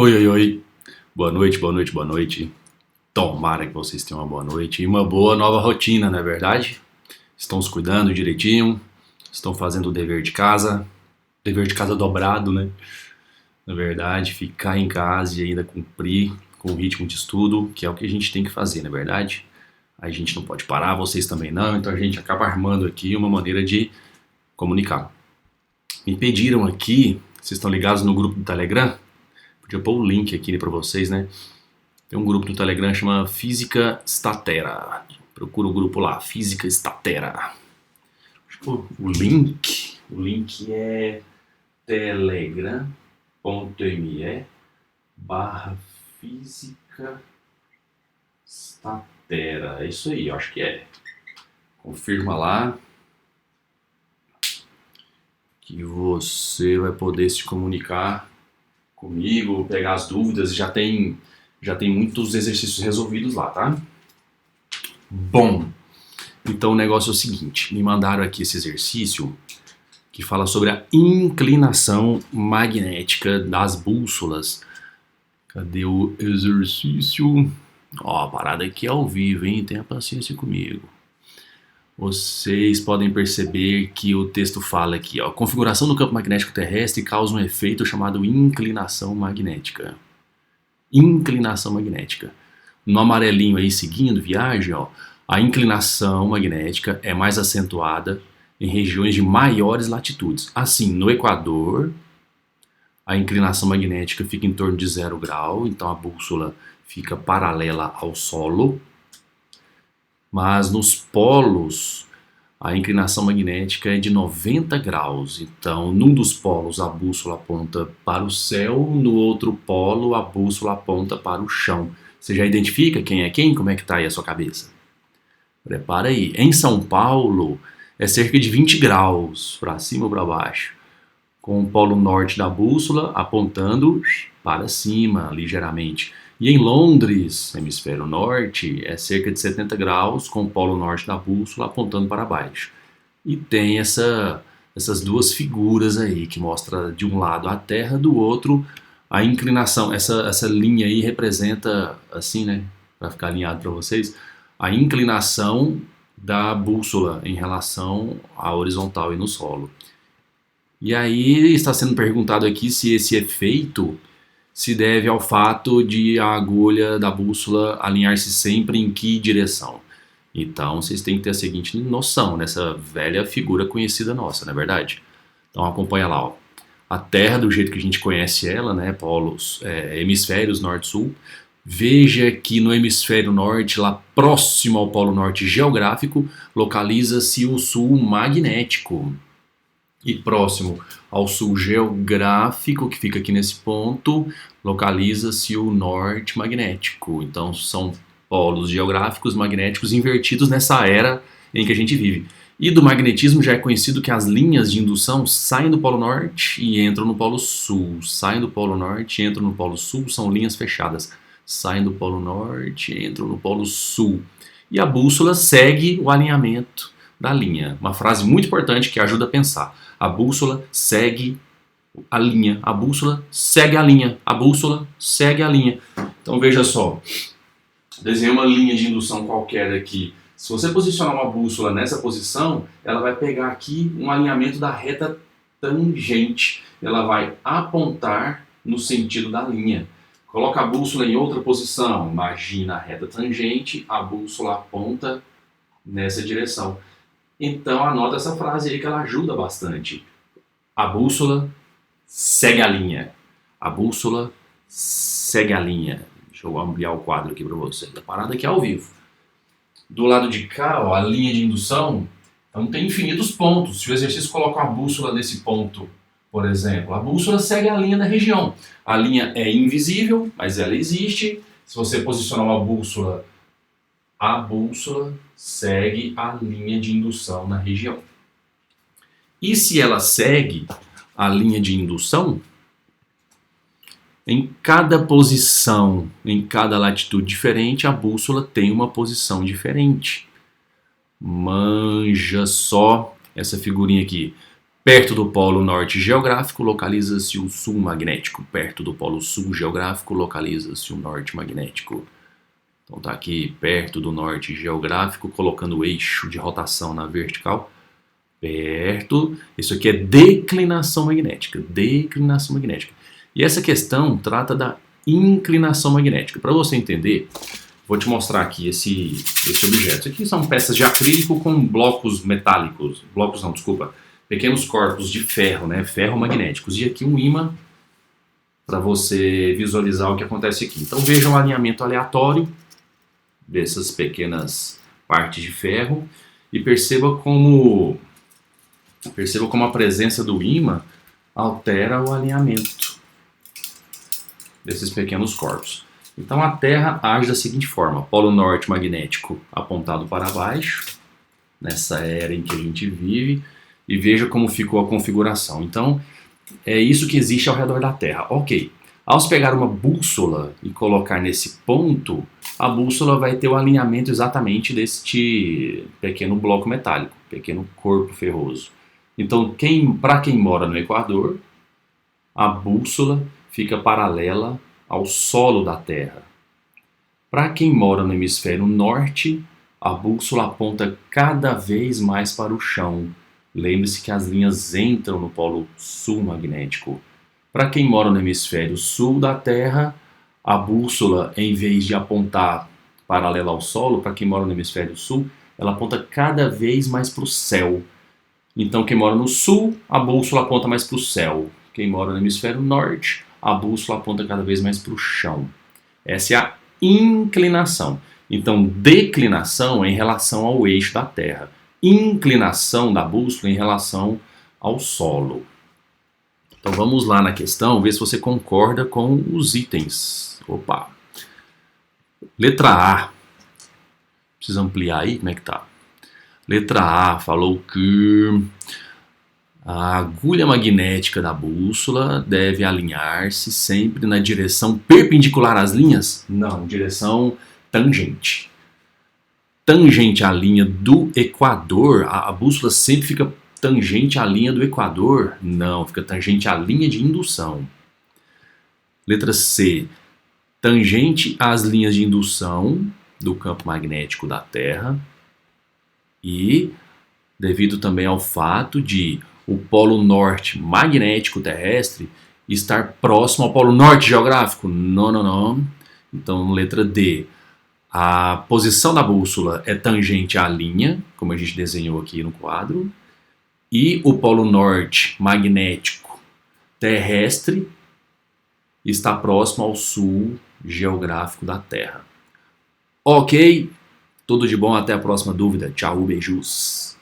Oi, oi, oi. Boa noite, boa noite, boa noite. Tomara que vocês tenham uma boa noite e uma boa nova rotina, não é verdade? Estão se cuidando direitinho, estão fazendo o dever de casa dobrado, né? Na verdade, ficar em casa e ainda cumprir com o ritmo de estudo, que é o que a gente tem que fazer, não é verdade? A gente não pode parar, vocês também não, então a gente acaba armando aqui uma maneira de comunicar. Me pediram aqui, vocês estão ligados no grupo do Telegram? Podia pôr o link aqui para vocês, né? Tem um grupo no Telegram que chama Física Statera. Procura o grupo lá, Física Statera. O link é telegram.me/Física Statera. É isso aí, eu acho que é. Confirma lá que você vai poder se comunicar comigo, pegar as dúvidas. Já tem muitos exercícios resolvidos lá, tá? Bom, então o negócio é o seguinte, me mandaram aqui esse exercício que fala sobre a inclinação magnética das bússolas. Cadê o exercício? Ó, a parada aqui é ao vivo, hein? Tenha paciência comigo. Vocês podem perceber que o texto fala aqui, ó, a configuração do campo magnético terrestre causa um efeito chamado inclinação magnética. Inclinação magnética. No amarelinho aí seguindo, viagem, ó, a inclinação magnética é mais acentuada em regiões de maiores latitudes. Assim, no Equador, a inclinação magnética fica em torno de 0 grau, então a bússola fica paralela ao solo. Mas nos polos, a inclinação magnética é de 90 graus. Então, num dos polos, a bússola aponta para o céu, no outro polo, a bússola aponta para o chão. Você já identifica quem é quem? Como é que está aí a sua cabeça? Prepara aí. Em São Paulo, é cerca de 20 graus, para cima ou para baixo, com o polo norte da bússola apontando para cima, ligeiramente. E em Londres, hemisfério norte, é cerca de 70 graus, com o polo norte da bússola apontando para baixo. E tem essas duas figuras aí, que mostra de um lado a Terra, do outro a inclinação. Essa linha aí representa, assim, né, para ficar alinhado para vocês, a inclinação da bússola em relação à horizontal e no solo. E aí está sendo perguntado aqui se esse efeito se deve ao fato de a agulha da bússola alinhar-se sempre em que direção. Então vocês têm que ter a seguinte noção nessa velha figura conhecida nossa, não é verdade? Então acompanha lá, ó. A Terra, do jeito que a gente conhece ela, né, polos, hemisférios norte-sul. Veja que no hemisfério norte, lá próximo ao polo norte geográfico, localiza-se o sul magnético. E próximo ao sul geográfico, que fica aqui nesse ponto, localiza-se o norte magnético. Então são polos geográficos magnéticos invertidos nessa era em que a gente vive. E do magnetismo já é conhecido que as linhas de indução saem do polo norte e entram no polo sul. Saem do polo norte e entram no polo sul, são linhas fechadas. Saem do polo norte e entram no polo sul. E a bússola segue o alinhamento da linha. Uma frase muito importante que ajuda a pensar. A bússola segue a linha. A bússola segue a linha. A bússola segue a linha. Então veja só. Desenhei uma linha de indução qualquer aqui. Se você posicionar uma bússola nessa posição, ela vai pegar aqui um alinhamento da reta tangente. Ela vai apontar no sentido da linha. Coloca a bússola em outra posição. Imagina a reta tangente, a bússola aponta nessa direção. Então anota essa frase aí que ela ajuda bastante. A bússola segue a linha. A bússola segue a linha. Deixa eu ampliar o quadro aqui para vocês. A parada aqui é ao vivo. Do lado de cá, ó, a linha de indução, então tem infinitos pontos. Se o exercício coloca a bússola nesse ponto, por exemplo, a bússola segue a linha da região. A linha é invisível, mas ela existe. Se você posicionar uma bússola, a bússola segue a linha de indução na região. E se ela segue a linha de indução, em cada posição, em cada latitude diferente, a bússola tem uma posição diferente. Manja só essa figurinha aqui. Perto do polo norte geográfico localiza-se o sul magnético. Perto do polo sul geográfico localiza-se o norte magnético. Então tá aqui perto do norte geográfico, colocando o eixo de rotação na vertical. Perto. Isso aqui é declinação magnética. Declinação magnética. E essa questão trata da inclinação magnética. Para você entender, vou te mostrar aqui esse objeto. Isso aqui são peças de acrílico com blocos metálicos. Blocos não, desculpa. Pequenos corpos de ferro, né? Ferromagnéticos. E aqui um ímã para você visualizar o que acontece aqui. Então veja um alinhamento aleatório dessas pequenas partes de ferro e perceba como a presença do ímã altera o alinhamento desses pequenos corpos. Então a Terra age da seguinte forma: polo norte magnético apontado para baixo, nessa era em que a gente vive, e veja como ficou a configuração. Então é isso que existe ao redor da Terra. Ok, ao se pegar uma bússola e colocar nesse ponto, a bússola vai ter o alinhamento exatamente deste pequeno bloco metálico, pequeno corpo ferroso. Então, para quem mora no Equador, a bússola fica paralela ao solo da Terra. Para quem mora no hemisfério norte, a bússola aponta cada vez mais para o chão. Lembre-se que as linhas entram no polo sul magnético. Para quem mora no hemisfério sul da Terra, a bússola, em vez de apontar paralela ao solo, para quem mora no hemisfério sul, ela aponta cada vez mais para o céu. Então, quem mora no sul, a bússola aponta mais para o céu. Quem mora no hemisfério norte, a bússola aponta cada vez mais para o chão. Essa é a inclinação. Então, declinação é em relação ao eixo da Terra. Inclinação da bússola em relação ao solo. Então vamos lá na questão, ver se você concorda com os itens. Opa! Letra A. Precisa ampliar aí? Como é que tá? Letra A falou que a agulha magnética da bússola deve alinhar-se sempre na direção perpendicular às linhas? Não, direção tangente. Tangente à linha do equador, a bússola sempre fica tangente à linha do equador? Não, fica tangente à linha de indução. Letra C. Tangente às linhas de indução do campo magnético da Terra. E devido também ao fato de o polo norte magnético terrestre estar próximo ao polo norte geográfico? Não. Então, letra D. A posição da bússola é tangente à linha, como a gente desenhou aqui no quadro. E o polo norte magnético terrestre está próximo ao sul geográfico da Terra. Ok? Tudo de bom, até a próxima dúvida. Tchau, beijos.